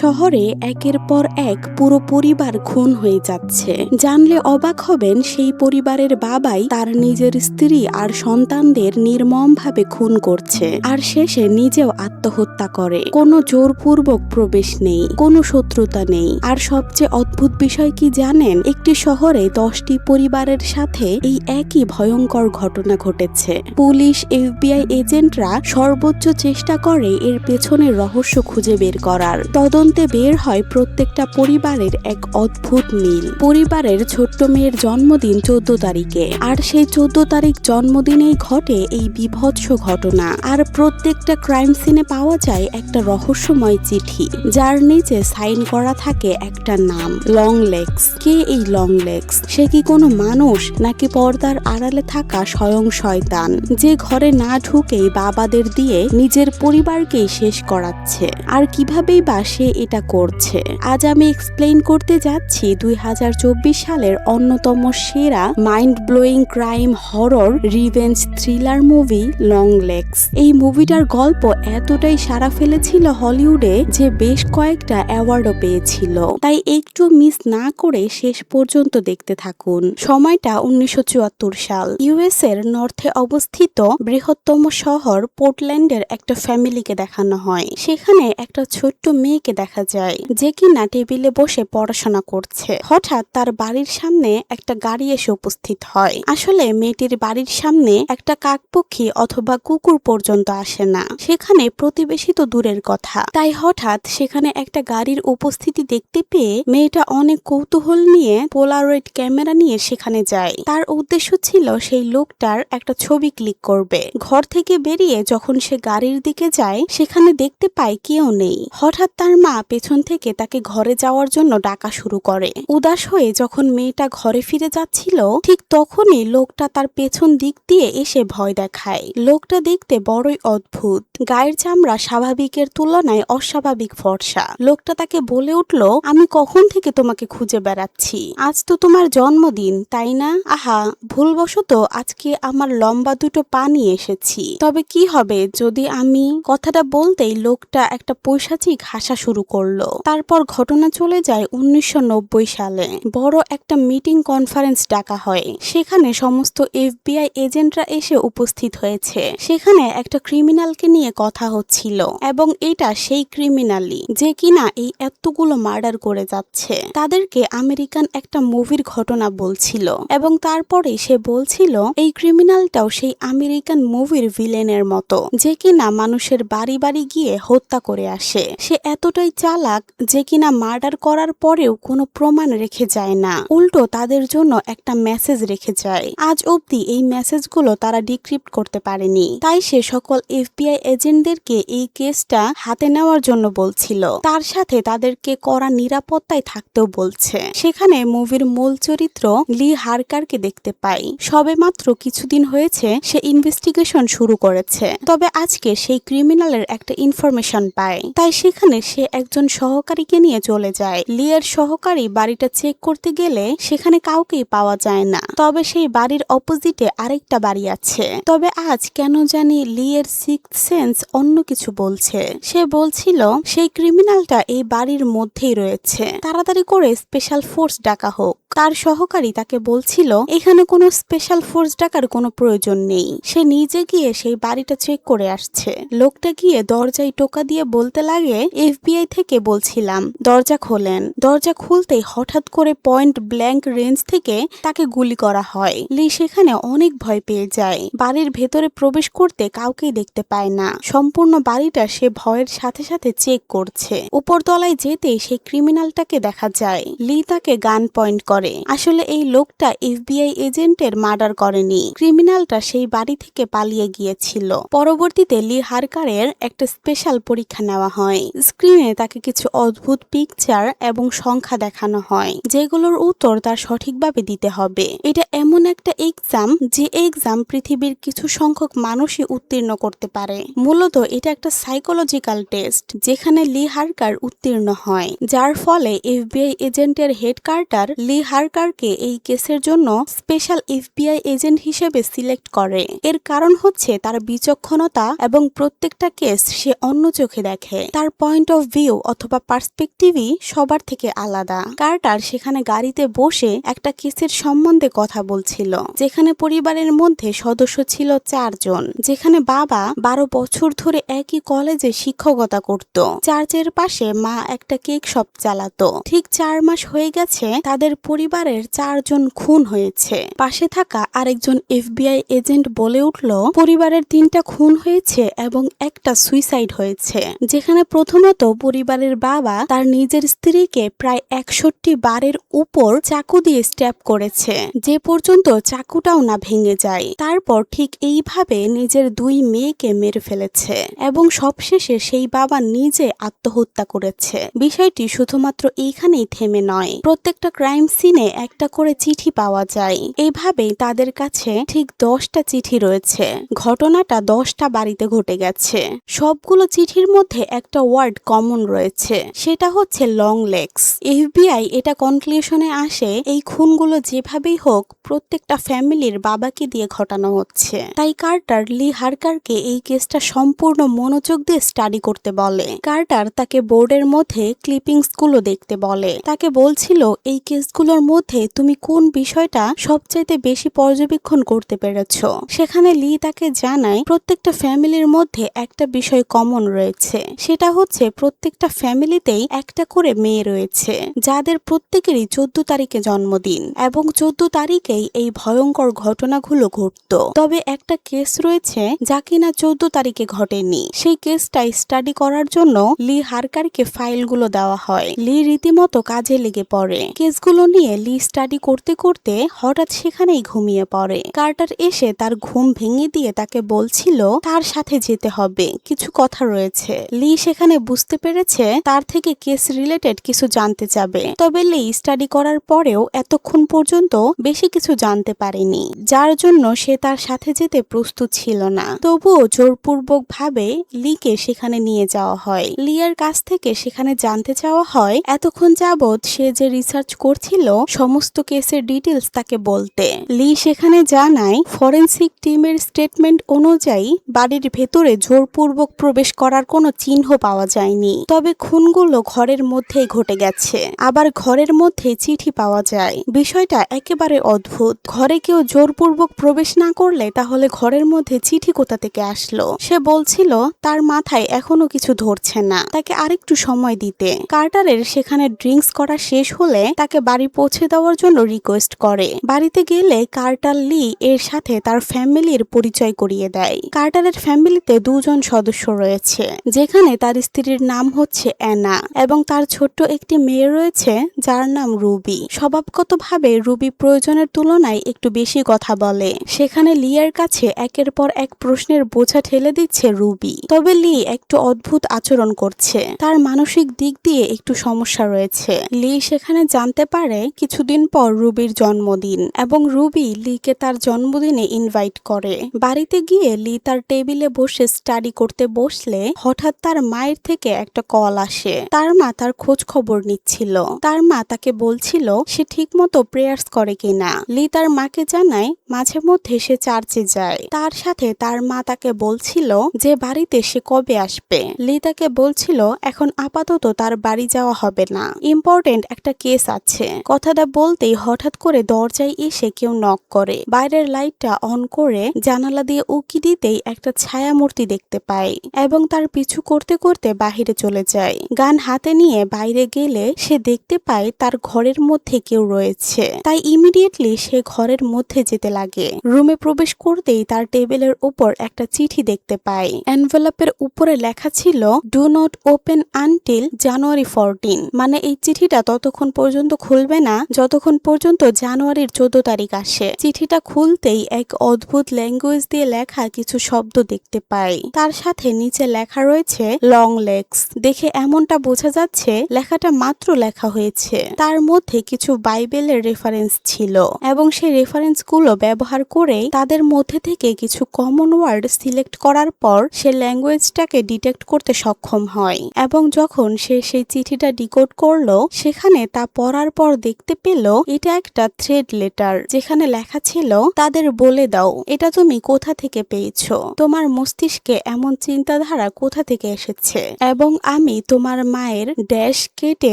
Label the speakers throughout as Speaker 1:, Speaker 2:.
Speaker 1: শহরে একের পর এক পুরো পরিবার খুন হয়ে যাচ্ছে। জানলে অবাক হবেন, সেই পরিবারের বাবাই তার নিজের স্ত্রী আর সন্তানদের নির্মমভাবে খুন করছে, আর শেষে নিজেও আত্মহত্যা করে। কোনো জোরপূর্বক প্রবেশ নেই, কোনো শত্রুতা নেই। আর সবচেয়ে অদ্ভুত বিষয় কি জানেন? একটি শহরে 10টি পরিবারের সাথে এই একই ভয়ঙ্কর ঘটনা ঘটেছে। পুলিশ, FBI এজেন্টরা সর্বোচ্চ চেষ্টা করে এর পেছনের রহস্য খুঁজে বের করার। তদন্তে বের হয় প্রত্যেকটা পরিবারের এক অদ্ভুত মিল। পরিবারের ছোট্ট মেয়ের জন্মদিন 14 তারিখে, আর সেই 14 তারিখ জন্মদিনেই ঘটে এই বিভৎস ঘটনা। আর প্রত্যেকটা ক্রাইম সিনে পাওয়া যায় একটা রহস্যময় চিঠি, যার নিচে সাইন করা থাকে একটা নাম, লং লেগস। কে এই লং লেগস? সে কি কোনো মানুষ, নাকি পর্দার আড়ালে থাকা স্বয়ং শয়তান, যে ঘরে না ঢুকেই বাবাদের দিয়ে নিজের পরিবারকেই শেষ করাচ্ছে? আর কিভাবেই বা সে এটা করছে? আজ আমি এক্সপ্লেইন করতে যাচ্ছি 2024 সালের অন্যতম সেরা mind blowing crime horror revenge thriller movie long legs. এই মুভিটার গল্প এতটাই সাড়া ফেলেছিল হলিউডে যে বেশ কয়েকটা অ্যাওয়ার্ডও পেয়েছিল। তাই একটু মিস না করে শেষ পর্যন্ত দেখতে থাকুন। সময়টা 1974 সাল। US এর নর্থে অবস্থিত বৃহত্তম শহর পোর্টল্যান্ডের একটা ফ্যামিলিকে দেখানো হয়। সেখানে একটা ছোট্ট মেয়েকে দেখা যায়, যে কিনা টেবিলে বসে পড়াশোনা করছে। হঠাৎ তার বাড়ির সামনে একটা গাড়ি এসে উপস্থিত হয়। আসলে মেয়েটির বাড়ির সামনে একটা কাকপক্ষী অথবা কুকুর পর্যন্ত আসে না, সেখানে প্রতিবেশী তো দূরের কথা। তাই হঠাৎ সেখানে একটা গাড়ির উপস্থিতি দেখতে পেয়ে মেয়েটা অনেক কৌতূহল নিয়ে পোলারয়েড ক্যামেরা নিয়ে সেখানে যায়। তার উদ্দেশ্য ছিল সেই লোকটার একটা ছবি ক্লিক করবে। ঘর থেকে বেরিয়ে যখন সে গাড়ির দিকে যায়, সেখানে দেখতে পায় কেউ নেই। হঠাৎ তার মা পেছন থেকে তাকে ঘরে যাওয়ার জন্য ডাকা শুরু করে। উদাস হয়ে যখন মেয়েটা ঘরে ফিরে যাচ্ছিল, ঠিক তখনই লোকটা তার পেছন দিক দিয়ে এসে ভয় দেখায়। লোকটা দেখতে বড়ই অদ্ভুত, গায়ের চামড়া স্বাভাবিকের তুলনায় অস্বাভাবিক ফর্সা। লোকটা তাকে বলে উঠল, আমি কখন থেকে তোমাকে খুঁজে বেড়াচ্ছি, আজ তো তোমার জন্মদিন, তাই না? আহা, ভুলবশত আজকে আমার লম্বা দুটো পা নিয়ে এসেছি। তবে কি হবে যদি আমি? কথাটা বলতেই লোকটা একটা পৈশাচিক হাসা শুরু করলো। তারপর ঘটনা চলে যায় 1990 সালে। বড় একটা মিটিং কনফারেন্স ডাকা হয়। সেখানে সমস্ত FBI এজেন্টরা এসে উপস্থিত হয়েছে। সেখানে একটা ক্রিমিনালকে নিয়ে কথা হচ্ছিল, এবং এটা সেই ক্রিমিনালই যে কিনা এই এতগুলো মার্ডার করে যাচ্ছে। তাদেরকে আমেরিকান একটা মুভির ঘটনা বলছিল, এবং তারপরে সে বলছিল এই ক্রিমিনালটাও সেই আমেরিকান মুভির ভিলেনের মতো, যে কিনা মানুষের বাড়ি বাড়ি গিয়ে হত্যা করে আসে। সে এতটাই চালাক যে কিনা মার্ডার করার পরেও কোনো প্রমাণ রেখে যায় না, উল্টো তাদের জন্য একটা মেসেজ রেখে যায়। আজ অবধি এই মেসেজগুলো তারা ডিক্রিপ্ট করতে পারেনি। তাই সে সকল FBI এজেন্টদেরকে এই কেসটা হাতে নেওয়ার জন্য বলছিল। তার সাথে তাদেরকে কড়া নিরাপত্তায় থাকতেও বলছে। সেখানে মুভির মূল চরিত্র লি হারকারকে দেখতে পাই। সবে মাত্র কিছুদিন হয়েছে সে ইনভেস্টিগেশন শুরু করেছে। তবে আজকে সেই ক্রিমিনালের একটা ইনফরমেশন পায়। তাই সেখানে সে একজন সহকারীকে নিয়ে চলে যায়। লিয়ের সহকারী বাড়িটা চেক করতে গেলে সেখানে কাউকেই পাওয়া যায় না। তবে সেই বাড়ির অপোজিটে আরেকটা বাড়ি আছে। তবে আজ কেন জানি লিয়ের সিক্সথ সেন্স অন্য কিছু বলছে। সে বলছিল সেই ক্রিমিনালটা এই বাড়ির মধ্যেই রয়েছে, তাড়াতাড়ি করে স্পেশাল ফোর্স ডাকা হোক। তার সহকারী তাকে বলছিল এখানে কোনো স্পেশাল ফোর্স ডাকার কোনো প্রয়োজন নেই, সে নিজে গিয়ে সেই বাড়িটা চেক করে আসছে। লোকটা গিয়ে দরজায় টোকা দিয়ে বলতে লাগে, FBI থেকে বলছিলাম, দরজা খোলেন। দরজা খুলতেই হঠাৎ করে পয়েন্ট ব্ল্যাঙ্ক রেঞ্জ থেকে তাকে গুলি করা হয়। লি সেখানে অনেক ভয় পেয়ে যায়। বাড়ির ভেতরে প্রবেশ করতে কাউকেই দেখতে পায় না। সম্পূর্ণ বাড়িটা সে ভয়ের সাথে সাথে চেক করছে। উপরতলায় যেতেই সেই ক্রিমিনালটাকে দেখা যায়। লি তাকে গান পয়েন্ট করে। আসলে এই লোকটা FBI এজেন্টের মার্ডার করেনি, ক্রিমিনালটা সেই বাড়ি থেকে পালিয়ে গিয়েছিল। পরবর্তীতে লি হারকারের একটা স্পেশাল পরীক্ষা নেওয়া হয়। স্ক্রিনে তাকে কিছু অদ্ভুত পিকচার এবং সংখ্যা দেখানো হয়, যেগুলোর উত্তর তার সঠিকভাবে দিতে হবে। এটা এমন একটা এক্সাম, যে এক্সাম পৃথিবীর কিছু সংখ্যক মানুষই উত্তীর্ণ করতে পারে। মূলত এটা একটা সাইকোলজিক্যাল টেস্ট, যেখানে লি হারকার উত্তীর্ণ হয়, যার ফলে FBI এজেন্টের হেড কার্টার লি হারকারকে এই কেসের জন্য স্পেশাল FBI এজেন্ট হিসেবে সিলেক্ট করে। এর কারণ হচ্ছে তার বিচক্ষণতা এবং প্রত্যেকটা কেস সে অন্য চোখে দেখে। তার পয়েন্ট অফ ভিউ ভিউ অথবা পার্সপেক্টিভই সবার থেকে আলাদা। কার্টার সেখানে গাড়িতে বসে একটা কেসের সম্বন্ধে কথা বলছিল, যেখানে পরিবারের মধ্যে সদস্য ছিল 4 জন, যেখানে বাবা 12 বছর ধরে একই কলেজে শিক্ষকতা করত। চার্চের পাশে মা একটা কেক শপ চালাতো। ঠিক 4 মাস হয়ে গেছে তাদের পরিবারের 4 জন খুন হয়েছে। পাশে থাকা আরেকজন FBI এজেন্ট বলে উঠল, পরিবারের 3টা খুন হয়েছে এবং একটা সুইসাইড হয়েছে, যেখানে প্রথমত পরিবারের বাবা তার নিজের স্ত্রীকে প্রায় 61 বারের উপর চাকু দিয়ে স্ট্যাব করেছে, যে পর্যন্ত চাকুটাও না ভেঙে যায়। তারপর ঠিক এইভাবে নিজের 2 মেয়েকে মেরে ফেলেছে এবং সবশেষে সেই বাবা নিজে আত্মহত্যা করেছে। বিষয়টি শুধুমাত্র এইখানেই থেমে নয়, প্রত্যেকটা ক্রাইম সিনে একটা করে চিঠি পাওয়া যায়। এইভাবেই তাদের কাছে ঠিক 10টা চিঠি রয়েছে। ঘটনাটা 10টা বাড়িতে ঘটে গেছে। সবগুলো চিঠির মধ্যে একটা ওয়ার্ড কমন রয়েছে, সেটা হচ্ছে লং লেগস। FBI এটা কনক্লুশনে আসে, এই খুনগুলো যেভাবেই হোক প্রত্যেকটা ফ্যামিলির বাবাকে দিয়ে ঘটানো হচ্ছে। তাই কার্টার লি হারকারকে এই কেসটা সম্পূর্ণ মনোযোগ দিয়ে স্টাডি করতে বলে। কার্টার তাকে বোর্ডের মধ্যে ক্লিপিংস গুলো দেখতে বলে। তাকে বলছিল, এই কেসগুলোর মধ্যে তুমি কোন বিষয়টা সবচাইতে বেশি পর্যবেক্ষণ করতে পেরেছো। সেখানে লি তাকে জানায়, প্রত্যেকটা ফ্যামিলির মধ্যে একটা বিষয় কমন রয়েছে, সেটা হচ্ছে প্রত্যেকটা ফ্যামিলিতেই একটা করে মেয়ে রয়েছে, যাদের প্রত্যেকেরই 14 তারিখে জন্মদিন এবং 14 তারিখেই এই ভয়ঙ্কর ঘটনাগুলো ঘটত। তবে একটা কেস রয়েছে যা কিনা 14 তারিখে ঘটেনি। সেই কেসটাই স্টাডি করার জন্য লি হারকারকে ফাইলগুলো দেওয়া হয়। লি রীতিমতো কাজে লেগে পড়ে। কেসগুলো নিয়ে লি স্টাডি করতে করতে হঠাৎ সেখানেই ঘুমিয়ে পড়ে। কার্টার এসে তার ঘুম ভেঙে দিয়ে তাকে বলছিল তার সাথে যেতে হবে, কিছু কথা রয়েছে। লি সেখানে বুঝতে পেরেছে তার থেকে কেস রিলেটেড কিছু জানতে চাবে। তবে লি স্টাডি করার পরেও এতক্ষণ পর্যন্ত বেশি কিছু জানতে পারেনি, যার জন্য সে তার সাথে যেতে প্রস্তুত ছিল না। তবুও জোরপূর্বক ভাবে লিকে সেখানে নিয়ে যাওয়া হয়। লিয়ার কাছ থেকে সেখানে জানতে চাওয়া হয় এতক্ষণ যাবৎ সে যে রিসার্চ করছিল সমস্ত কেসের ডিটেলস তাকে বলতে। লি সেখানে জানায়, ফরেনসিক টিমের স্টেটমেন্ট অনুযায়ী বাড়ির ভেতরে জোরপূর্বক প্রবেশ করার কোনো চিহ্ন পাওয়া যায়নি। তবে খুনগুলো ঘরের মধ্যেই ঘটে গেছে। আবার ঘরের মধ্যে চিঠি পাওয়া যায়। বিষয়টা একেবারে অদ্ভুত। ঘরে কেউ জোরপূর্বক প্রবেশ না করলে তাহলে ঘরের মধ্যে চিঠি কোথা থেকে আসলো? সে বলছিল তার মাথায় এখনো কিছু ধরছে না, তাকে আরেকটু সময় দিতে। কার্টারের সেখানে ড্রিঙ্কস করা শেষ হলে তাকে বাড়ি পৌঁছে দেওয়ার জন্য রিকোয়েস্ট করে। বাড়িতে গেলে কার্টার লি এর সাথে তার ফ্যামিলির পরিচয় করিয়ে দেয়। কার্টারের ফ্যামিলিতে 2 জন সদস্য রয়েছে, যেখানে তার স্ত্রীর নাম হচ্ছে অ্যানা এবং তার ছোট্ট একটি মেয়ে রয়েছে যার নাম রুবি। স্বভাবগতভাবে রুবি প্রয়োজনের তুলনায় একটু বেশি কথা বলে। সেখানে লিয়ার কাছে একের পর এক প্রশ্নের বোঝা ঠেলে দিচ্ছে রুবি। তবে লি একটু অদ্ভুত আচরণ করছে, তার মানসিক দিক দিয়ে একটু সমস্যা রয়েছে। লি সেখানে জানতে পারে কিছুদিন পর রুবির জন্মদিন এবং রুবি লিকে তার জন্মদিনে ইনভাইট করে। বাড়িতে গিয়ে লি তার টেবিলে বসে স্টাডি করতে বসলে হঠাৎ তার মায়ের থেকে একটা কল আসে। তার মা তার খোঁজ খবর নিচ্ছিল। তার মা তাকে বলছিল সে ঠিকমতো প্রেয়ার্স করে কিনা। লি তার মাকে জানায় মাঝে মধ্যে সে চার্চে যায়। তার সাথে তার মা তাকে বলছিল যে বাড়িতে সে কবে আসবে। লি তাকে বলছিল এখন আপাতত তার বাড়ি যাওয়া হবে না, ইম্পর্টেন্ট একটা কেস আছে। কথাটা বলতেই হঠাৎ করে দরজায় এসে কেউ নক করে। বাইরের লাইটটা অন করে জানালা দিয়ে উকি দিতেই একটা ছায়ামূর্তি দেখতে পায় এবং তার পিছু করতে করতে বাহিরে চলে যায়। গান হাতে নিয়ে বাইরে গেলে সে দেখতে পায় তার ঘরের মধ্যে কেউ রয়েছে। তাই ইমিডিয়েটলি সে ঘরের মধ্যে যেতে লাগে। রুমে প্রবেশ করতেই তার টেবিলের উপর একটা চিঠি দেখতে পায়। এনভেলপের উপরে লেখা ছিল ডু নট ওপেন আনটিল জানুয়ারি 14, মানে এই চিঠিটা ততক্ষণ পর্যন্ত খুলবে না যতক্ষণ পর্যন্ত জানুয়ারির 14 তারিখ আসে। চিঠিটা খুলতেই এক অদ্ভুত ল্যাঙ্গুয়েজ দিয়ে লেখা কিছু শব্দ দেখতে পাই। তার সাথে নিচে লেখা রয়েছে লং লেগস। দেখে এমনটা বোঝা যাচ্ছে লেখাটা মাত্র লেখা হয়েছে। তার মধ্যে কিছু বাইবেলের রেফারেন্স ছিল এবং সেই রেফারেন্স গুলো ব্যবহার করে তাদের মধ্যে থেকে কিছু কমন ওয়ার্ড সিলেক্ট করার পর সে ল্যাঙ্গুয়েজটাকে ডিটেক্ট করতে সক্ষম হয় এবং যখন সে সেই চিঠিটা ডিকোড করলো সেখানে তা পড়ার পর দেখতে পেল এটা একটা থ্রেড লেটার, যেখানে লেখা ছিল তাদের বলে দাও এটা তুমি কোথা থেকে পেয়েছো, তোমার মস্তিষ্কে এমন চিন্তাধারা কোথা থেকে এসেছে এবং আমি তোমার মায়ের ড্যাশ কেটে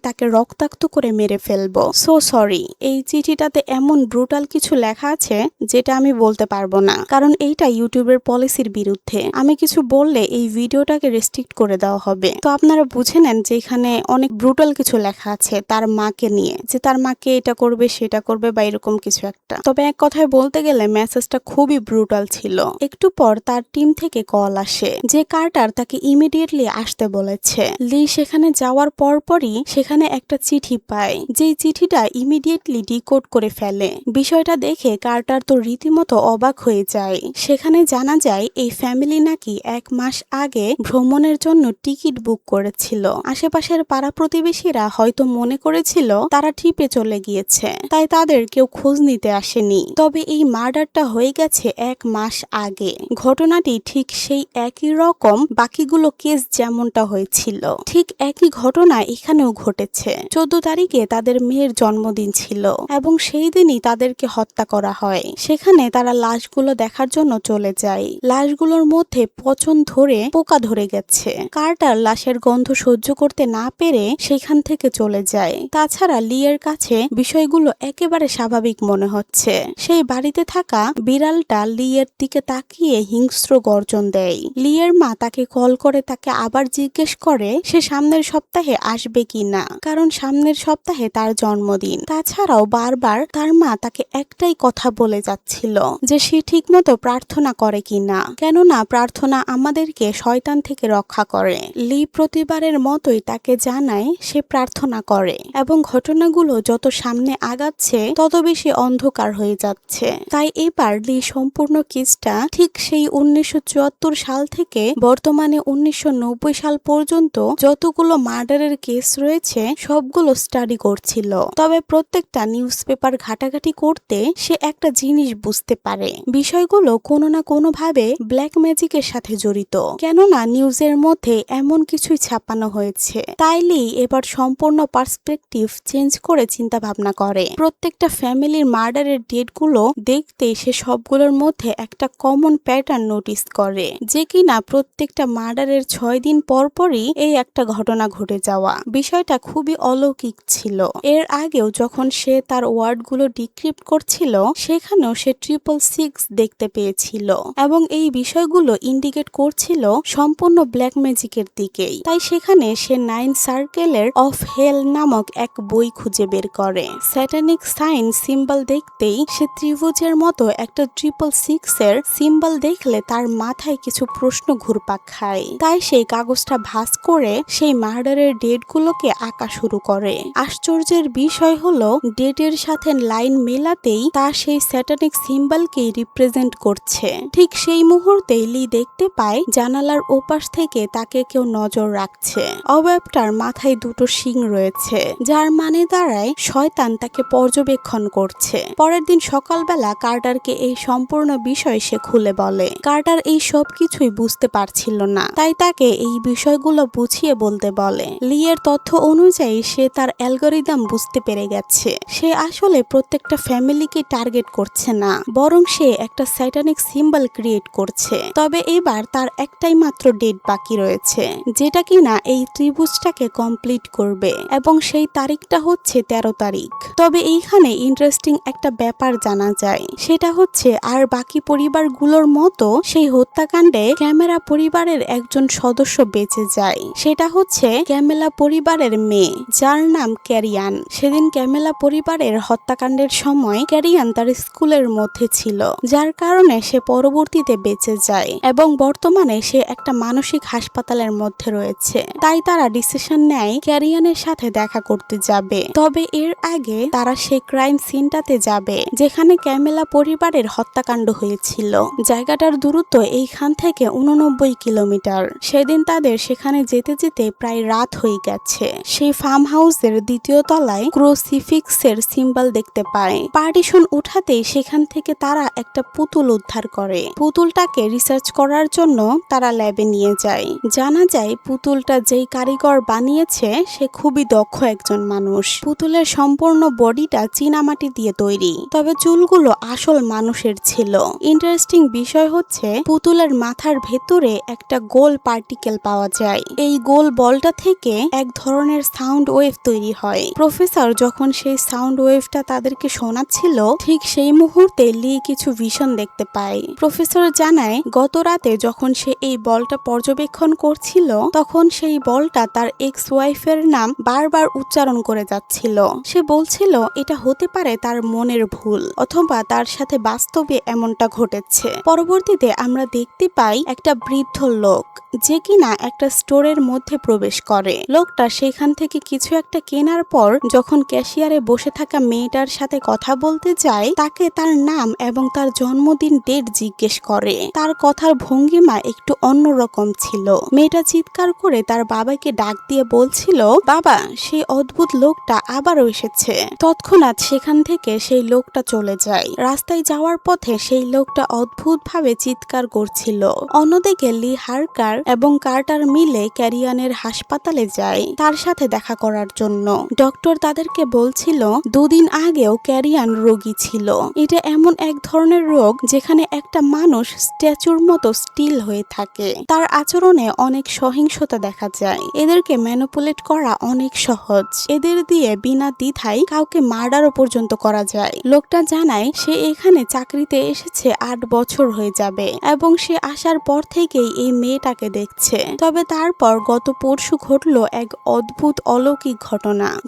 Speaker 1: তাকে রক্তাক্ত করে মেরে ফেলবো। So sorry. এই চিঠিটাতে এমন ব্রুটাল কিছু লেখা আছে যেটা আমি বলতে পারবো না, কারণ এইটা ইউটিউবের পলিসির বিরুদ্ধে। আমি কিছু বললে এই ভিডিওটাকে রেস্ট্রিক্ট করে দেওয়া হবে। তো আপনারা বুঝে নেন যে এখানে অনেক ব্রুটাল কিছু লেখা আছে তার মাকে নিয়ে, যে তার মাকে এটা করবে সেটা করবে বা এরকম কিছু একটা। তবে এক কথায় বলতে গেলে মেসেজটা খুবই ব্রুটাল ছিল। একটু পর তার টিম থেকে কল আসে যে কার্টার তাকে ইমিডিয়েটলি আসতে বলেছে। লি সেখানে যাওয়ার পরপরই সেখানে একটা চিঠি পায়, যেই চিঠিটা ইমিডিয়েটলি ডিকোড করে ফেলে। বিষয়টা দেখে কার্টার তো রীতিমতো অবাক হয়ে যায়। সেখানে জানা যায় এই ফ্যামিলি নাকি 1 মাস আগে ভ্রমণের জন্য টিকিট বুক করেছিল। আশেপাশের পাড়া প্রতিবেশীরা হয়তো মনে করেছিল তারা ট্রিপে চলে গিয়েছে, তাই তাদের কেউ খোঁজ নিতে আসেনি। তবে এই মার্ডারটা হয়ে গেছে 1 মাস আগে। ঘটনাটি ঠিক সেই একই রকম বাকিগুলো কেস যেমনটা হয়েছিল, ঠিক একই ঘটনা এখানেও ঘটেছে। 14 তারিখে তাদের মেয়ের জন্মদিন ছিল এবং সেই দিনই তাদেরকে হত্যা করা হয়। সেখানে তারা লাশগুলো দেখার জন্য চলে যায়। লাশগুলোর মধ্যে পচন ধরে পোকা ধরে গেছে। কার্টার লাশের গন্ধ সহ্য করতে না পেরে সেখান থেকে চলে যায়। তাছাড়া লিয়ের কাছে বিষয়গুলো একেবারে স্বাভাবিক মনে হচ্ছে। সেই বাড়িতে থাকা বিড়ালটা লিয়ের দিকে তাকিয়ে হিংস্র গর্জন দেয়। লিয়ের মা তাকে কল করে তাকে আবার জিজ্ঞেস করে সে সামনের সপ্তাহে আসবে কিনা, কারণ সামনের সপ্তাহে তার জন্মদিন। তাছাড়াও বারবার তার মা তাকে একটাই কথা বলে যাচ্ছিল যে সে ঠিকমতো প্রার্থনা করে কিনা, কেননা প্রার্থনা আমাদেরকে শয়তান থেকে রক্ষা করে। লি প্রতিবারের মতোই তাকে জানায় সে প্রার্থনা করে এবং ঘটনাগুলো যত সামনে আগাচ্ছে তত বেশি অন্ধকার হয়ে যাচ্ছে। তাই এবার লি সম্পূর্ণ কেসটা ঠিক সেই 1974 সাল থেকে বর্তমানে 1990 সাল পর্যন্ত যতগুলো মার্ডারের কেস রয়েছে সবগুলো স্টাডি করছিল। তবে প্রত্যেকটা নিউজ পেপার ঘাটাঘাটি করতে সে একটা জিনিস বুঝতে পারে, বিষয়গুলো কোনো না কোনো ভাবে ব্ল্যাক ম্যাজিকের সাথে জড়িত, কেননা নিউজের মধ্যে এমন কিছুই ছাপানো হয়েছে। তাইলে এবার সম্পূর্ণ পার্সপেক্টিভ চেঞ্জ করে চিন্তা ভাবনা করে। প্রত্যেকটা ফ্যামিলির মার্ডারের ডেটগুলো দেখতে সে সবগুলোর মধ্যে একটা কমন প্যাটার্ন নোটিস করে, যে কিনা প্রত্যেকটা মার্ডারের 6 দিন পরপরই এই একটা ঘটনা ঘটে যাওয়া। বিষয়টা খুবই অলৌকিক ছিল। এর আগেও যখন সে তার ওয়ার্ডগুলো ডিক্রিপ্ট করছিল সেখানেও সে 666 দেখতে পেয়েছিল এবং এই বিষয়গুলো ইন্ডিকেট করছিল সম্পূর্ণ ব্ল্যাক ম্যাজিকের দিকেই। তাই সেখানে সে 9 সার্কেলের অফ হেল নামক এক বই খুঁজে বের করে। স্যাটানিক সাইন সিম্বল দেখতেই সে ত্রিভুজের মতো একটা 666 এর সিম্বল দেখলে তার মাথায় কিছু প্রশ্ন ঘুরপাক খায়। তাই সেই কাগজটা ভাঁজ করে সেই মার্ডারের ডেটগুলোকে আঁকা শুরু করে। আশ্চর্যের বিষয় হলো ডেটের সাথে লাইন মেলাতেই তা সেই স্যাটানিক সিম্বলকেই রিপ্রেজেন্ট করছে। ঠিক সেই মুহূর্তেই লি দেখতে পায় জানালার ওপাশ থেকে তাকে কেউ নজর রাখছে। অবয়বটার মাথায় 2টো শিং রয়েছে, যার মানে দাঁড়ায় শয়তান তাকে পর্যবেক্ষণ করছে। পরের দিন সকালবেলা কার্টারকে এই সম্পূর্ণ বিষয় সে খুলে বলে। কার্টার এই সব কিছুই বুঝতে পারছিল না, তাই তাকে এই বিষয়গুলো বুঝিয়ে বলতে বলে। লিয়ের তথ্য অনুযায়ী সে তার অ্যালগরিদম বুঝতে পেরে গেছে। সে আসলে প্রত্যেকটা ফ্যামিলিকে টার্গেট করছে না, বরং সে একটা স্যাটানিক সিম্বল ক্রিয়েট করছে। তবে এবার তার একটাই মাত্র ডেট বাকি রয়েছে, যেটা কিনা এই ত্রিভুজটাকে কমপ্লিট করবে এবং সেই তারিখটা হচ্ছে 13 তারিখ। তবে এইখানে ইন্টারেস্টিং একটা ব্যাপার জানা যায়, সেটা হচ্ছে আর বাকি পরিবারগুলোর মতো সেই হত্যাকাণ্ডে ক্যামেরা পরিবারের একজন সদস্য বেঁচে যায়। সেটা হচ্ছে ক্যামেলা পরিবারের মেয়ে, যার নাম ক্যারিয়ান। সেদিন ক্যামেলা পরিবারের হত্যাকাণ্ডের সময় ক্যারিয়ান তার স্কুলের মধ্যে ছিল, যার কারণে সে পরবর্তীতে বেঁচে যায় এবং বর্তমানে সে একটা মানসিক হাসপাতালের মধ্যে রয়েছে। তাই তারা ডিসিশন নেয় ক্যারিয়ানের সাথে দেখা করতে যাবে। তবে এর আগে তারা সেই ক্রাইম সিনটাতে যাবে যেখানে ক্যামেলা পরিবারের হত্যাকাণ্ড হয়েছিল। জায়গাটার দূরত্ব এইখান থেকে 89 কিলোমিটার। সেদিন তাদের সেখানে যেতে যেতে প্রায় রাত হয়ে গেছে। সেই ফার্ম হাউসের 2য় তলায় ক্রুসিফিক্সের সিম্বল দেখতে পায়। পার্টিশন উঠাতেই সেখান থেকে তারা একটা পুতুল উদ্ধার করে। পুতুলটাকে রিসার্চ করার জন্য তারা ল্যাবে নিয়ে যায়। জানা যায় পুতুলটা যেই কারিগর বানিয়েছে সে খুবই দক্ষ একজন মানুষ। পুতুলের সম্পূর্ণ বডিটা চীনামাটি দিয়ে তৈরি, তবে চুলগুলো আসল মানুষের ছিল। ইন্টারেস্টিং বিষয় হচ্ছে পুতুলের মাথার ভেতরে একটা গোল পার্টিকেল পাওয়া যায়। এই গোল বলটা থেকে এক ধরনের সাউন্ড ওয়েভ তৈরি হয়। প্রফেসর যখন সেই সাউন্ড ওয়েভটা তাদেরকে শোনাচ্ছিল, ঠিক সেই মুহূর্তে লি কিছু ভিশন দেখতে পায়। প্রফেসর জানায় গত রাতে যখন সে এই বলটা পর্যবেক্ষণ করছিল, তখন সেই বলটা তার এক্স ওয়াইফের নাম বারবার উচ্চারণ করে যাচ্ছিল। সে বলছিল এটা হতে পারে তার মনের ভুল, অথবা তার সাথে বাস্তবে এমনটা ঘটেছে। পরবর্তীতে আমরা দেখতে পাই একটা বৃদ্ধ লোক যে কিনা একটা স্টোরের মধ্যে প্রবেশ করে। লোকটা সেখান থেকে কিছু একটা কেনার পর যখন ক্যাশিয়ারে বসে থাকা মেয়েটার সাথে কথা বলতে যায়, তাকে তার নাম এবং তার জন্মদিন ডেট জিজ্ঞেস করে। তার কথার ভঙ্গিমা একটু অন্যরকম ছিল। মেয়েটা চিৎকার করে তার বাবাকে ডাক দিয়ে বলছিল, বাবা, সেই অদ্ভুত লোকটা আবারও এসেছে। তৎক্ষণাৎ সেখান থেকে সেই লোকটা চলে যায়। রাস্তায় যাওয়ার পথে সেই লোকটা অদ্ভুতভাবে চিৎকার করছিল। অন্যদিকে লি হার্কার এবং কার্টার মিলে ক্যারিয়ানের হাসপাতালে যায় তার সাথে দেখা করার জন্য। ডক্টর তাদেরকে বলছিল 2 দিন আগেও ক্যারিয়ান রোগী ছিল। এটা এমন এক ধরনের রোগ যেখানে একটা মানুষ স্ট্যাচুর মতো স্টিল হয়ে থাকে। তার আচরণে অনেক সহিংসতা দেখা যায়। এদেরকে ম্যানিপুলেট করা অনেক সহজ। এদের দিয়ে বিনা দ্বিধায় কাউকে মার্ডারও পর্যন্ত করা যায়। লোকটা জানায় সে এখানে চাকরিতে এসেছে 8 বছর হয়ে যাবে এবং সে আসার পর থেকেই এই মেয়েটাকে দেখছে। তবে তারপর গত পরশু ঘটলো এক অদ্ভুত অলৌকিক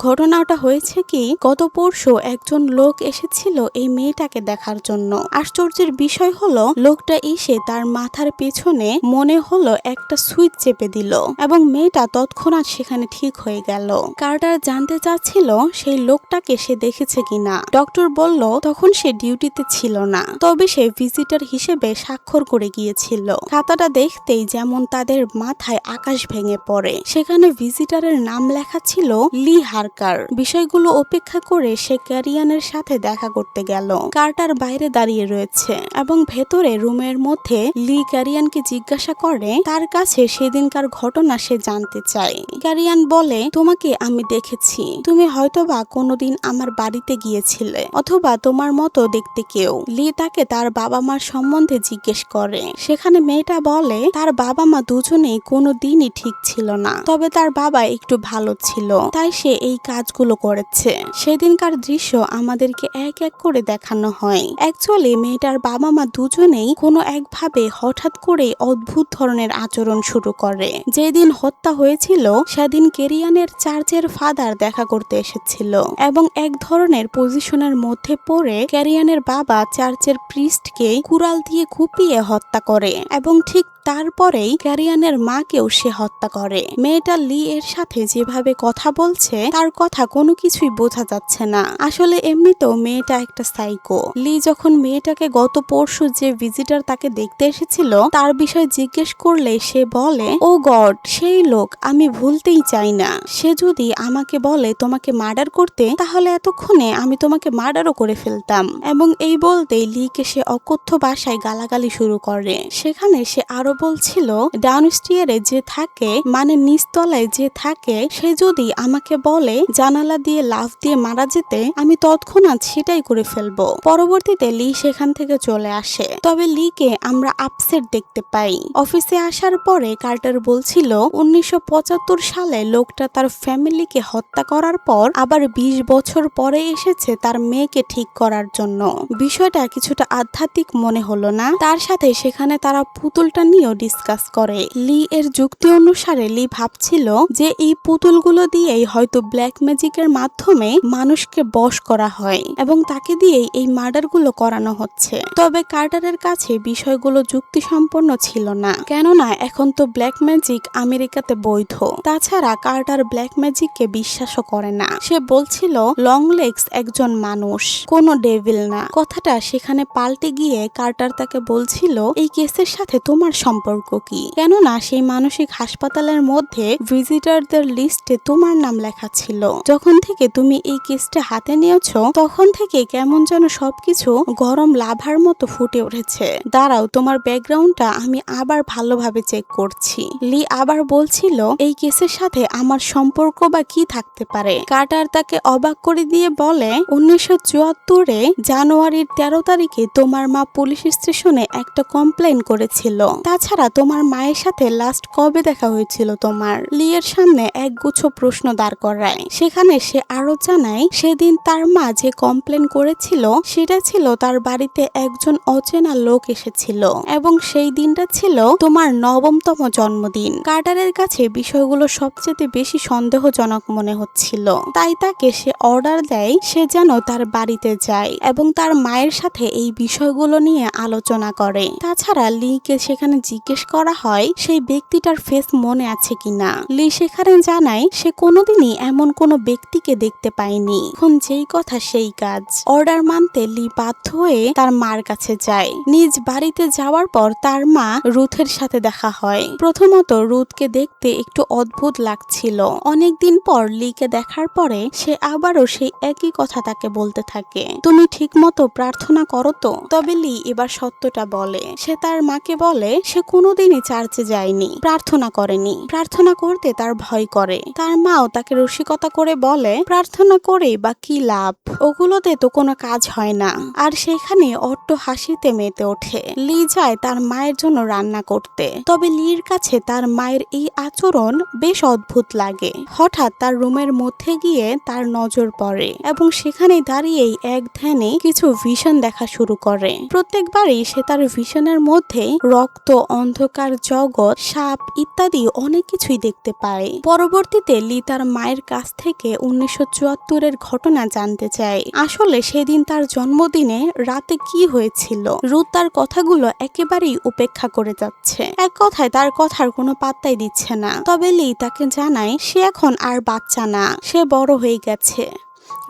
Speaker 1: ঘটনাটা হয়েছে কি, গত পরশু একজন লোক এসেছিল এই মেয়েটাকে দেখার জন্য। আশ্চর্যের বিষয় হলো লোকটা এসে তার মাথার পেছনে মনে হলো একটা সুইচ চেপে দিল এবং মেয়েটা তৎক্ষণাৎ সেখানে ঠিক হয়ে গেল। কার্টার জানতে চাচ্ছিল সেই লোকটাকে সে দেখেছে কিনা। ডক্টর বলল তখন সে ডিউটিতে ছিল না, তবে সে ভিজিটর হিসেবে স্বাক্ষর করে গিয়েছিল। খাতাটা দেখতেই যেমন তাদের মাথায় আকাশ ভেঙে পড়ে। সেখানে ভিজিটরের নাম লেখা ছিল লি হার্কার। বিষয়গুলো উপেক্ষা করে সে ক্যারিয়ানের সাথে দেখা করতে গেল। কার্টার বাইরে দাঁড়িয়ে রয়েছে এবং ভেতরে রুমের মধ্যে লি ক্যারিয়ানকে জিজ্ঞাসা করে তার কাছে সেদিনকার ঘটনা সে জানতে চায়। ক্যারিয়ান বলে, তোমাকে আমি দেখেছি, তুমি হয়তোবা কোনোদিন আমার বাড়িতে গিয়েছিলে, অথবা তোমার মতো দেখতে কেউ। লি তাকে তার বাবা মার সম্বন্ধে জিজ্ঞেস করে। সেখানে মেয়েটা বলে তার বাবা মা দুজনেই কোনো দিনই ঠিক ছিল না, তবে তার বাবা একটু ভালো ছিল, তাই সে এই কাজগুলো করেছে। সেদিনকার দৃশ্য আমাদেরকে এক এক করে দেখানো হয়। অ্যাকচুয়ালি মেয়েটার বাবা মা দুজনেই কোনো একভাবে হঠাৎ করে অদ্ভুত ধরনের আচরণ শুরু করে। যেদিন হত্যা হয়েছিল সেদিন ক্যারিয়ানের চার্চের ফাদার দেখা করতে এসেছিল এবং এক ধরনের পজিশনের মধ্যে পড়ে ক্যারিয়ানের বাবা চার্চের প্রিস্টকে কুড়াল দিয়ে কুপিয়ে হত্যা করে এবং ঠিক তারপরেই ক্যারিয়ানের মাকেও সে হত্যা করে। মেয়েটা লি এর সাথে যেভাবে কথা বলছে তার কথা কোনো কিছুই বোঝা যাচ্ছে না। আসলে এমনিতেও মেয়েটা একটা সাইকো। লি যখন মেয়েটাকে গত পরশু যে ভিজিটর তাকে দেখতে এসেছিল তার বিষয় জিজ্ঞেস করলে সে বলে, ও গড, সেই লোক, আমি ভুলতেই চাই না। সে যদি আমাকে বলে তোমাকে মার্ডার করতে, তাহলে এতক্ষণে আমি তোমাকে মার্ডারও করে ফেলতাম। এবং এই বলতেই লিকে সে অকথ্য ভাষায় গালাগালি শুরু করে। সেখানে সে আরো বলছিল ডাউনস্টিয়ারে যে থাকে, মানে নিচতলায় যে থাকে, সে যদি আমাকে বলে জানালা দিয়ে লাফ দিয়ে মারা যেতে, আমি তৎক্ষণাৎ সেটাই করে ফেলবো। পরবর্তীতে লি সেখান থেকে চলে আসে। তবে লিকে আমরা আপসেট দেখতে পাই। অফিসে আসার পরে কার্টার বলছিল 1975 সালে লোকটা তার ফ্যামিলিকে হত্যা করার পর আবার 20 বছর পরে এসেছে তার মেয়েকে ঠিক করার জন্য। বিষয়টা কিছুটা আধ্যাত্মিক মনে হলো না? তার সাথে সেখানে তারা পুতুলটা নিয়েও ডিসকাস করে। লি এর যুক্তি অনুসারে লি ভাবছিল যে এই পুতুলগুলো দিয়েই হয়তো ব্ল্যাক ম্যাজিকের মাধ্যমে মানুষকে বশ করা হয় এবং তাকে দিয়েই এই মার্ডারগুলো করানো হচ্ছে। তবে কার্টারের কাছে বিষয়গুলো যুক্তিসম্পন্ন ছিল না, কেননা এখন তো ব্ল্যাক ম্যাজিক আমেরিকাতে বৈধ। তাছাড়া কার্টার ব্ল্যাক ম্যাজিককে বিশ্বাসও করে না। সে বলছিল লং লেগস একজন মানুষ, কোনো ডেভিল না। কথাটা সেখানে পাল্টে গিয়ে কার্টার তাকে বলছিল এই কেসের সাথে তোমার সম্পর্ক কি? কেননা সেই মানসিক হাসপাতালের মধ্যে ভিজিটরদের লিস্টে তোমার নাম লেখা ছিল। যখন থেকে তুমি এই কেসটা হাতে নিয়েছো তখন থেকে কেমন যেন সবকিছু গরম লাভার মতো ফুটে উঠেছে। দাঁড়াও, তোমার ব্যাকগ্রাউন্ডটা আমি আবার ভালোভাবে চেক করছি। লি আবার বলছিল এই কেসের সাথে আমার সম্পর্ক বা কি থাকতে পারে? কার্টার তাকে অবাক করে দিয়ে বলে 1974 জানুয়ারির 13 তারিখে তোমার মা পুলিশ স্টেশনে একটা কমপ্লেইন করেছিল। তা তাছাড়া তোমার মায়ের সাথে লাস্ট কবে দেখা হয়েছিল তোমার? লিয়ের সামনে একগুচ্ছ প্রশ্ন দাঁড় করায়। সেখানে সে আরো জানায় সেদিন তার মা যে কমপ্লেন করেছিল সেটা ছিল তার বাড়িতে একজন অচেনা লোক এসেছিল এবং সেই দিনটা ছিল তোমার 9তম জন্মদিন। কার্টারের কাছে বিষয়গুলো সবচেয়ে বেশি সন্দেহজনক মনে হচ্ছিল, তাই তাকে সে অর্ডার দেয় সে যেন তার বাড়িতে যায় এবং তার মায়ের সাথে এই বিষয়গুলো নিয়ে আলোচনা করে। তাছাড়া লিকে সেখানে জিজ্ঞেস করা হয় সেই ব্যক্তিটার ফেস মনে আছে কিনা। লি সেখানে জানায় সে কোনোদিনই এমন কোনো ব্যক্তিকে দেখতে পায়নি। এখন যেই কথা সেই কাজ। অর্ডার মানতে লি বাধ্য হয়ে তার মার কাছে যায়। নিজ বাড়িতে যাওয়ার পর তার মা রুথের সাথে দেখা হয়। প্রথমত রুথকে দেখতে একটু অদ্ভুত লাগছিল। অনেকদিন পর লিকে দেখার পরে সে আবারও সেই একই কথা তাকে বলতে থাকে, তুমি ঠিক মতো প্রার্থনা করো তো? তবে লি এবার সত্যটা বলে। সে তার মাকে বলে সে কোনোদিনই চার্চে যায়নি, প্রার্থনা করেনি, প্রার্থনা করতে তার ভয় করে। তার মাও তাকে রসিকতা করে বলে প্রার্থনা করে বা কি লাভ, ওগুলোতে তো কোনো কাজ হয় না। আর সেখানে অট্ট হাসিতে মেতে ওঠে। লি যায় তার মায়ের জন্য রান্না করতে। তবে লির কাছে তার মায়ের এই আচরণ বেশ অদ্ভুত লাগে। হঠাৎ তার রুমের মধ্যে গিয়ে তার নজর পড়ে এবং সেখানে দাঁড়িয়েই এক ধ্যানে কিছু ভিশন দেখা শুরু করে। প্রত্যেকবারই সে তার ভিশনের মধ্যে রক্ত, অন্ধকার জগৎ, সাপ ইত্যাদি অনেক কিছুই দেখতে পায়। পরবর্তীতে লি তার মায়ের কাছ থেকে 1974-এর ঘটনা জানতে চায়। আসলে সেদিন তার জন্মদিনে রাতে কি হয়েছিল। রুথ তার কথাগুলো একেবারেই উপেক্ষা করে যাচ্ছে। এক কথায় তার কথার কোনো পাত্তাই দিচ্ছে না। তবে লি তাকে জানায় সে এখন আর বাচ্চা না, সে বড় হয়ে গেছে।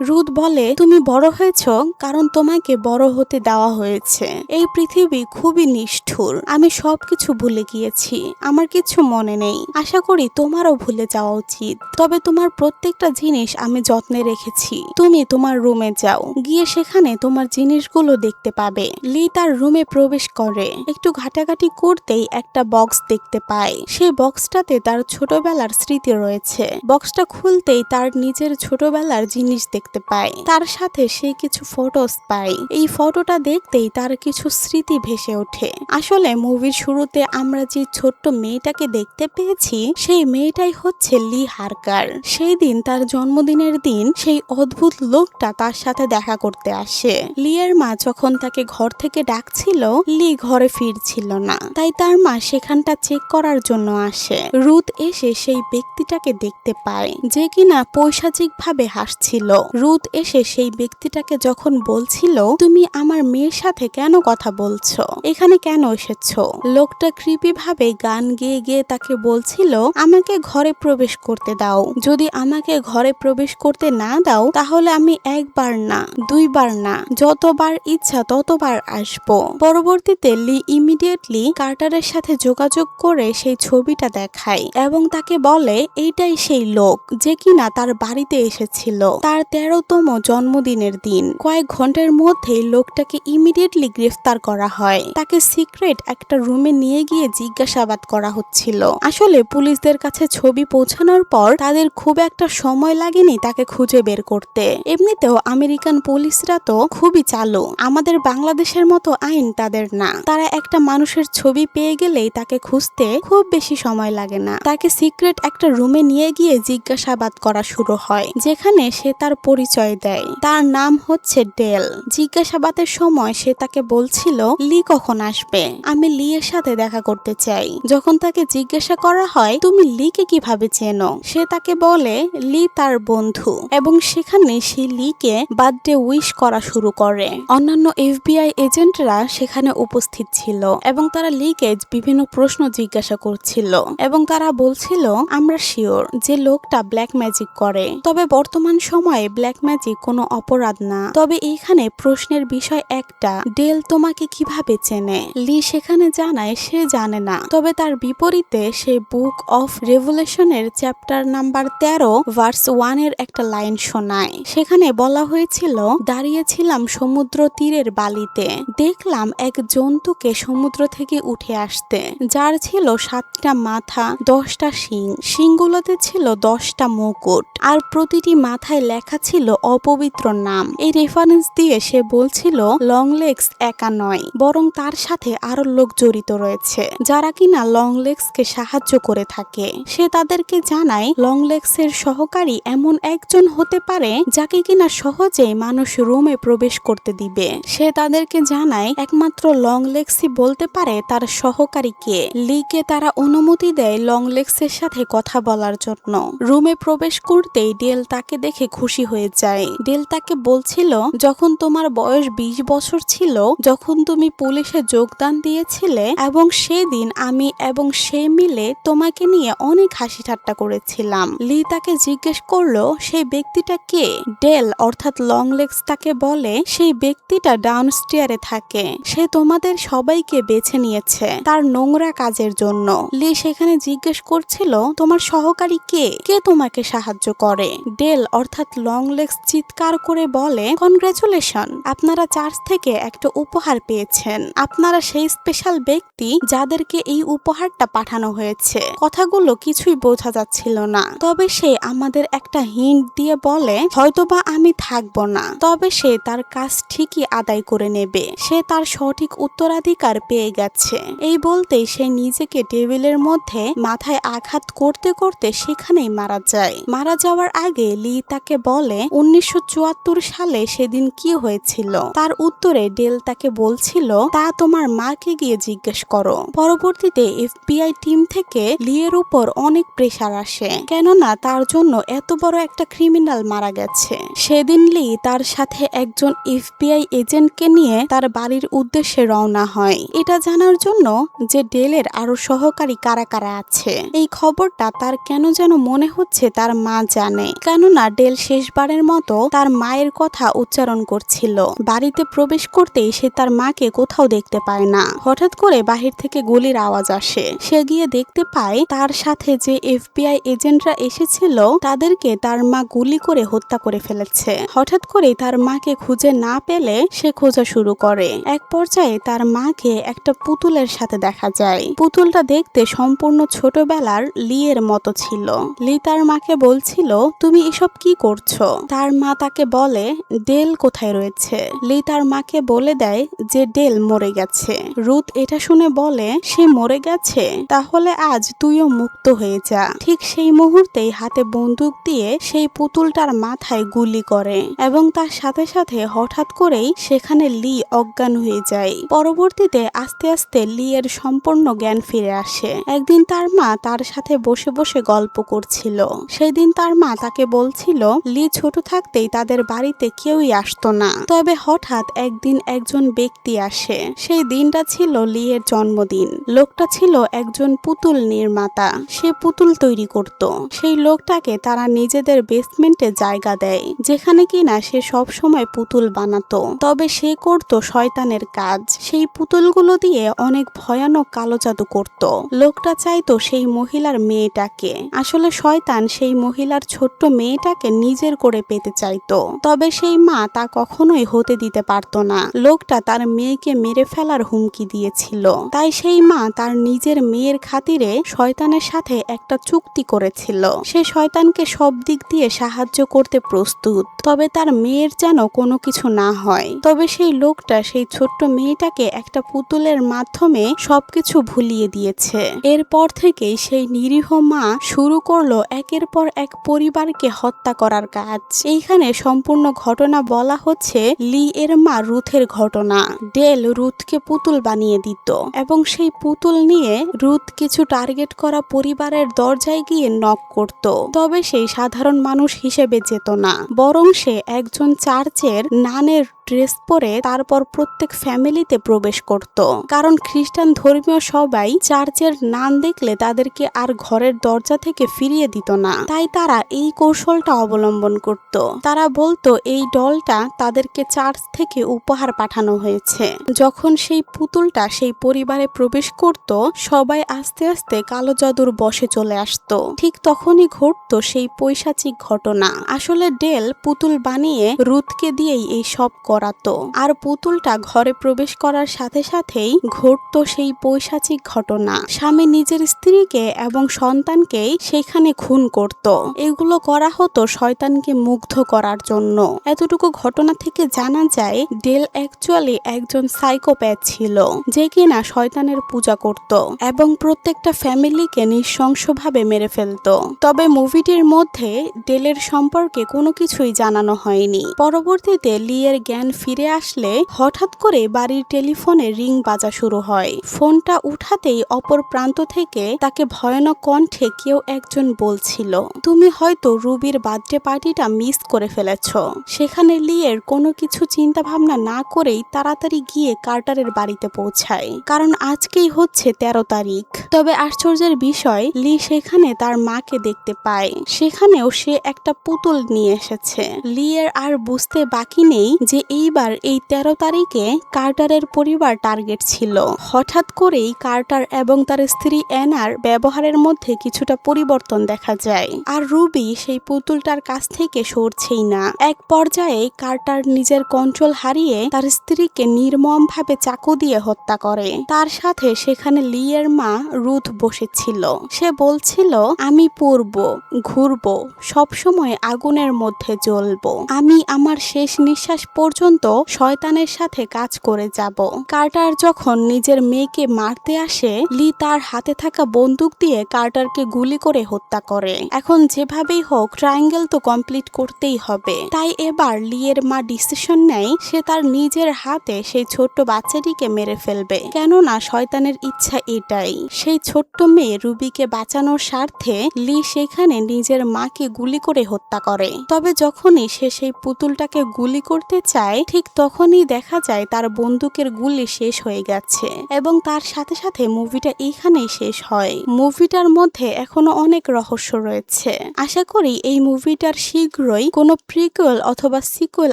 Speaker 1: রুথ বলে তুমি বড় হয়েছ কারণ তোমাকে বড় হতে দেওয়া হয়েছে। এই পৃথিবী খুবই নিষ্ঠুর, আমি সবকিছু ভুলে গিয়েছি, আমার কিছু মনে নেই। আশা করি তোমারও ভুলে যাওয়া উচিত। তবে তোমার প্রত্যেকটা জিনিস আমি যত্নে রেখেছি। তুমি তোমার রুমে যাও, গিয়ে সেখানে তোমার জিনিসগুলো দেখতে পাবে। লি তার রুমে প্রবেশ করে। একটু ঘাটাঘাটি করতেই একটা বক্স দেখতে পায়। সেই বক্সটাতে তার ছোটবেলার স্মৃতি রয়েছে। বক্সটা খুলতেই তার নিজের ছোটবেলার জিনিস দেখতে পায়। তার সাথে সে কিছু ফটোস পায়। এই ফটোটা দেখতেই তার কিছু স্মৃতি ভেসে ওঠে। আসলে মুভির শুরুতে আমরা যে ছোট্ট মেয়েটাকে দেখতে পেয়েছি সেই মেয়েটাই হচ্ছে লি হারকার। সেই দিন তার জন্মদিনের দিন সেই অদ্ভুত লোকটা তার সাথে দেখা করতে আসে। লিয়ের মা যখন তাকে ঘর থেকে ডাকছিল লি ঘরে ফিরছিল না, তাই তার মা সেখানটা চেক করার জন্য আসে। রুথ এসে সেই ব্যক্তিটাকে দেখতে পায় যে কিনা পৈশাচিক ভাবে হাসছিল। রুথ এসে সেই ব্যক্তিটাকে যখন বলছিল তুমি আমার মেয়ের সাথে কেন কথা বলছো, এখানে কেন এসেছো, লোকটা কৃপি ভাবে গান গেয়ে গিয়ে তাকে বলছিল আমাকে ঘরে প্রবেশ করতে দাও, যদি আমাকে ঘরে প্রবেশ করতে না দাও তাহলে আমি একবার না, দুইবার না, যতবার ইচ্ছা ততবার আসবো। পরবর্তীতে লি ইমিডিয়েটলি কার্টারের সাথে যোগাযোগ করে সেই ছবিটা দেখায় এবং তাকে বলে এইটাই সেই লোক যে কিনা তার বাড়িতে এসেছিল তার 13তম জন্মদিনের দিন। কয়েক ঘন্টার মধ্যেই লোকটাকে ইমিডিয়েটলি গ্রেফতার করা হয়। তাকে সিক্রেট একটা রুমে নিয়ে গিয়ে জিজ্ঞাসাবাদ করা হচ্ছিল। আসলে পুলিশদের কাছে ছবি পৌঁছানোর পর তাদের খুব একটা সময় লাগেনি তাকে খুঁজে বের করতে। এমনিতেও আমেরিকান পুলিশরা তো খুবই চালু, আমাদের বাংলাদেশের মতো আইন তাদের না। তারা একটা মানুষের ছবি পেয়ে গেলেই তাকে খুঁজতে খুব বেশি সময় লাগে না। তাকে সিক্রেট একটা রুমে নিয়ে গিয়ে জিজ্ঞাসাবাদ করা শুরু হয়, যেখানে সে তার পরিচয় দেয়। তার নাম হচ্ছে ডেল। জিজ্ঞাসাবাদের সময় সে তাকে বলছিল লি কখন আসবে, আমি লি এর সাথে দেখা করতে চাই। যখন তাকে জিজ্ঞাসা করা হয় তুমি লিকে কিভাবে চেনো, সে তাকে বলে লি তার বন্ধু এবং সেখানে সে লিকে বার্থডে উইশ করা শুরু করে। অন্যান্য FBI এজেন্টরা সেখানে উপস্থিত ছিল এবং তারা লিকে বিভিন্ন প্রশ্ন জিজ্ঞাসা করছিল এবং তারা বলছিল আমরা শিওর যে লোকটা ব্ল্যাক ম্যাজিক করে, তবে বর্তমান সময়ে ব্ল্যাক ম্যাজিক কোনো অপরাধ না। তবে এইখানে প্রশ্নের বিষয় একটা, ডেল তোমাকে কিভাবে চেনে? লি সেখানে জানায় সে জানে না, তবে তার বিপরীতে সে বুক অফ রেভুলেশনের চ্যাপ্টার নাম্বার 13 ভার্স 1 এর একটা লাইন শোনায়। সেখানে বলা হয়েছিল দাঁড়িয়েছিলাম সমুদ্র তীরের বালিতে, দেখলাম এক জন্তুকে সমুদ্র থেকে উঠে আসতে, যার ছিল 7টা মাথা, 10টা শিং, শিংগুলোতে ছিল 10টা মুকুট, আর প্রতিটি মাথায় লেখা ছিল অপবিত্র নাম। এই রেফারেন্স দিয়ে সে বলছিল লংলেগস একা নয়, বরং তার সাথে আরো লোক জড়িত রয়েছে যারা কিনা লংলেগসকে সাহায্য করে থাকে। সে তাদেরকে জানায় লংলেগসের সহকারী এমন একজন হতে পারে যাকে কিনা সহজেই মানুষ রুমে প্রবেশ করতে দিবে। সে তাদেরকে জানায় একমাত্র লংলেগসই বলতে পারে তার সহকারী কে। লিকে তারা অনুমতি দেয় লংলেগসের সাথে কথা বলার জন্য। রুমে প্রবেশ করতেই ডেল তাকে দেখে খুশি হয়ে যায়। ডেল তাকে বলছিল যখন তোমার বয়স 20 বছর ছিল, যখন তুমি পুলিশে যোগদান দিয়েছিলে এবং সেদিন আমি এবং সে মিলে তোমাকে নিয়ে অনেক হাসি ঠাট্টা করেছিলাম। লি তাকে জিজ্ঞেস করলো সেই ব্যক্তিটা কে। ডেল অর্থাৎ লংলেগস তাকে বলে সেই ব্যক্তিটা ডাউনস্টেয়ারে থাকে। সে তোমাদের সবাইকে বেছে নিয়েছে তার নোংরা কাজের জন্য। লি সেখানে জিজ্ঞেস করছিল তোমার সহকারী কে, কে তোমাকে সাহায্য করে। ডেল অর্থাৎ লংলেগস চিৎকার করে বলে কনগ্রাচুলেশন, আপনারা চার্চ থেকে একটা উপহার পেয়েছেন। আপনারা সেই স্পেশাল ব্যক্তি যাদেরকে এই উপহারটা পাঠানো হয়েছে। কথাগুলো কিছুই বোঝা যাচ্ছিল না, তবে সে আমাদের একটা হিন্ট দিয়ে বলে হয়তোবা আমি থাকবো না, তবে সে তার কাজ ঠিকই আদায় করে নেবে। সে তার সঠিক উত্তরাধিকার পেয়ে গেছে। এই বলতেই সে নিজেকে টেবিলের মধ্যে মাথায় আঘাত করতে করতে সেখানেই মারা যায়। মারা যাওয়ার আগে লি তাকে বলে 1974 সালে সেদিন কি হয়েছিল। তার উত্তরে ডেল তাকে বলছিল তা তোমার মাকে গিয়ে জিজ্ঞেস করো। পরবর্তীতে FBI টিম থেকে লি এর উপর অনেক প্রেসার আসে, কেননা তার জন্য এত বড় একটা ক্রিমিনাল মারা গেছে। সেদিন লি তার সাথে একজন FBI এজেন্টকে নিয়ে তার বাড়ির উদ্দেশ্যে রওনা হয়, এটা জানার জন্য যে ডেলের আরো সহকারী কারা কারা আছে। এই খবরটা তার কেন যেন মনে হচ্ছে তার মা জানে, কেননা ডেল শেষবারের মতো তার মায়ের কথা উচ্চারণ করছিল। বাড়িতে প্রবেশ করতেই সে তার মাকে কোথাও দেখতে পায় না। হঠাৎ করে বাহির থেকে গুলির আওয়াজ আসে। সে গিয়ে দেখতে পায় তার সাথে যে FBI এজেন্টরা এসেছিল তাদেরকে তার মা গুলি করে হত্যা করে ফেলেছে। হঠাৎ করে তার মাকে খুঁজে না পেলে সে খোঁজা শুরু করে। এক পর্যায়ে তার মাকে একটা পুতুলের সাথে দেখা যায়। পুতুলটা দেখতে সম্পূর্ণ ছোটবেলার লি এর মতো ছিল। লি তার মাকে বলছিল তুমি এসব কি করছো। তার মা তাকে বলে ডেল কোথায় রয়েছে। লি তার মাকে বলে দেয় যে ডেল মরে গেছে। রুথ এটা শুনে বলে সে মরে গেছে, তাহলে আজ তুইও মুক্ত হয়ে যা। ঠিক সেই মুহূর্তেই হাতে বন্দুক দিয়ে সেই পুতুলটার মাথায় গুলি করে এবং তার সাথে সাথে হঠাৎ করেই সেখানে লি অজ্ঞান হয়ে যায়। পরবর্তীতে আস্তে আস্তে লি এর সম্পূর্ণ জ্ঞান ফিরে আসে। একদিন তার মা তার সাথে বসে বসে গল্প করছিল। সেদিন তার মা তাকে বলছিল লি ছোট থাকতেই তাদের বাড়িতে কেউই আসতো না, তবে হঠাৎ একদিন একজন ব্যক্তি আসে। সেই দিনটা ছিল লি এর জন্মদিন। লোকটা ছিল একজন পুতুল নির্মাতা। সে পুতুল তৈরি করত। সেই লোকটাকে তারা নিজেদের বেসমেন্টে জায়গা দেয়, যেখানে কিনা সে সব সময় পুতুল বানাতো। তবে সে করত শয়তানের কাজ। সেই পুতুলগুলো দিয়ে অনেক ভয়ানক কালো জাদু করত। লোকটা চাইতো সেই মহিলার মেয়েটাকে। আসলে শয়তান সেই মহিলার ছোট্ট মেয়েটাকে নিজের করে পেতে চাইতো, তবে সেই মা তা কখনোই হতে দিতে পারত না। লোকটা তার মেয়েকে মেরে ফেলার হুমকি দিয়েছিল। তাই সেই মা তার নিজের মেয়ের খাতিরে শয়তানের সাথে একটা চুক্তি করেছিল। সে শয়তানকে সব দিক দিয়ে সাহায্য করতে প্রস্তুত, তবে তার মেয়ের যেন কোনো কিছু না হয়। তবে সেই লোকটা সেই ছোট্ট মেয়েটাকে একটা পুতুলের মাধ্যমে সবকিছু ভুলিয়ে দিয়েছে। এরপর থেকেই সেই নিরীহ মা শুরু করলো একের পর এক পরিবারকে হত্যা করার কাজ। এইখানে সম্পূর্ণ ঘটনা বলা হচ্ছে লি এর মা রুথের ঘটনা। ডেল রুথকে পুতুল বানিয়ে দিত এবং সেই পুতুল নিয়ে রুথ কিছু টার্গেট করা পরিবারের দরজায় গিয়ে নক করত। তবে সেই সাধারণ মানুষ হিসেবে যেত না, বরং সে একজন চার্চের নানের ড্রেস পরে তারপর প্রত্যেক ফ্যামিলিতে প্রবেশ করত। কারণ খ্রিস্টান ধর্মীয় সবাই চার্চের নান দেখলে তাদেরকে আর ঘরের দরজা থেকে ফিরিয়ে দিত না। তাই তারা এই কৌশলটা অবলম্বন করত। তারা বলতো এই ডলটা তাদেরকে চার্চ থেকে উপহার পাঠানো হয়েছে। যখন সেই পুতুলটা সেই পরিবারে প্রবেশ করত, সবাই আস্তে আস্তে কালো জাদুর বশে চলে আসতো। ঠিক তখনই ঘটতো সেই পৈশাচিক ঘটনা। আসলে ডেল পুতুল বানিয়ে রুথকে দিয়েই এই সব করাতো, আর পুতুলটা ঘরে প্রবেশ করার সাথে সাথেই ঘটতো সেই পৈশাচিক ঘটনা। স্বামী নিজের স্ত্রীকে এবং সন্তানকে সেখানে খুন করত। এগুলো করা হতো শয়তানকে মুগ্ধ করার জন্য। এতটুকু ঘটনা থেকে জানা যায় ডেল অ্যাকচুয়ালি একজন সাইকোপ্যাথ ছিল, যে কিনা শয়তানের পূজা করত এবং প্রত্যেকটা ফ্যামিলিকে নৃশংসভাবে মেরে ফেলত। তবে মুভিটির মধ্যে ডেলের সম্পর্কে কোনো কিছুই জানানো হয়নি। পরবর্তীতে লিয়ের জ্ঞান ফিরে আসলে হঠাৎ করে বাড়ির টেলিফোনে রিং বাজা শুরু হয়। ফোনটা উঠাতেই অপর প্রান্ত থেকে তাকে ভয়ানক কণ্ঠে কেউ একজন বলছিল, তুমি হয়তো রুবির বার্থডে পার্টিটা মিস করে ফেলেছ। সেখানে লিয়ের কোনো কিছু চিন্তা ভাবনা না করেই তাড়াতাড়ি গিয়ে কার্টারের বাড়িতে পৌঁছায়, কারণ আজকেই হচ্ছে 13 তারিখ। তবে আশ্চর্যের বিষয়, লি সেখানে তার মাকে দেখতে পায়। সেখানেও সে একটা পুতুল নিয়ে এসেছে। লিয়ের আর বুঝতে বাকি নেই যে এইবার এই 13 তারিখে কার্টারের পরিবার টার্গেট ছিল। হঠাৎ করেই কার্টার এবং তার স্ত্রী অ্যানার ব্যবহারের মধ্যে কিছুটা পরিবর্তন দেখা যায়, আর রুবি সেই পুতুলটার কাছ থেকে সরছেই না। এক পর্যায়ে কার্টার নিজের কন্ট্রোল হারিয়ে তার স্ত্রীকে নির্মমভাবে চাকু দিয়ে হত্যা করে। তার সাথে সেখানে লিয়ের মা রুথ বসেছিল। সে বলছিল, আমি পড়বো, ঘুরবো, সবসময় আগুনের মধ্যে জ্বলবো। আমি আমার শেষ নিঃশ্বাস পর্যন্ত শয়তানের সাথে কাজ করে যাব। কার্টার যখন নিজের মেয়েকে মারতে আসে, লি তার হাতে থাকা বন্দুক দিয়ে কার্টারকে গুলি করে হত্যা করে। এখন যেভাবেই হোক ট্রায়াঙ্গেল তো কমপ্লিট করতেই হবে। তাই এবার লিয়ের মা ডিসিশন নেয় সে তার নিজের হাতে সেই ছোট্ট বাচ্চাটিকে মেরে ফেলবে, কেননা শয়তানের ইচ্ছা এটাই। সেই ছোট্ট মেয়ে রুবিকে বাঁচানোর স্বার্থে লি সেখানে নিজের মাকে গুলি করে হত্যা করে। তবে যখনই সে সেই পুতুলটাকে গুলি করতে চায়, ঠিক তখনই দেখা যায় তার বন্দুকের গুলি শেষ হয়ে গেছে এবং তার সাথে সাথে মুভিটা এইখানেই শেষ হয়। মুভিটার মধ্যে এখনো অনেক রহস্য রয়েছে। আশা করি এই মুভিটার শীঘ্রই কোনো প্রিকুয়েল অথবা সিকুয়েল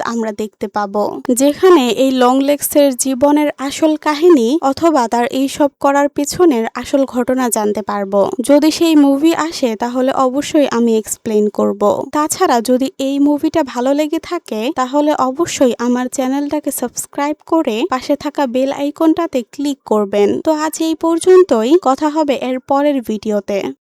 Speaker 1: আমরা দেখতে পাবো, যেখানে এই লংলেগসের জীবনের আসল কাহিনী অথবা তার এইসব করার পেছনের আসল ঘটনা জানতে পারবো। যদি সেই মুভি আসে তাহলে অবশ্যই আমি এক্সপ্লেইন করব। তাছাড়া যদি এই মুভিটা ভালো লেগে থাকে তাহলে অবশ্যই আমার চ্যানেলটাকে সাবস্ক্রাইব করে পাশে থাকা বেল আইকনটাতে ক্লিক করবেন। তো আজ এই পর্যন্তই, কথা হবে এর পরের ভিডিওতে।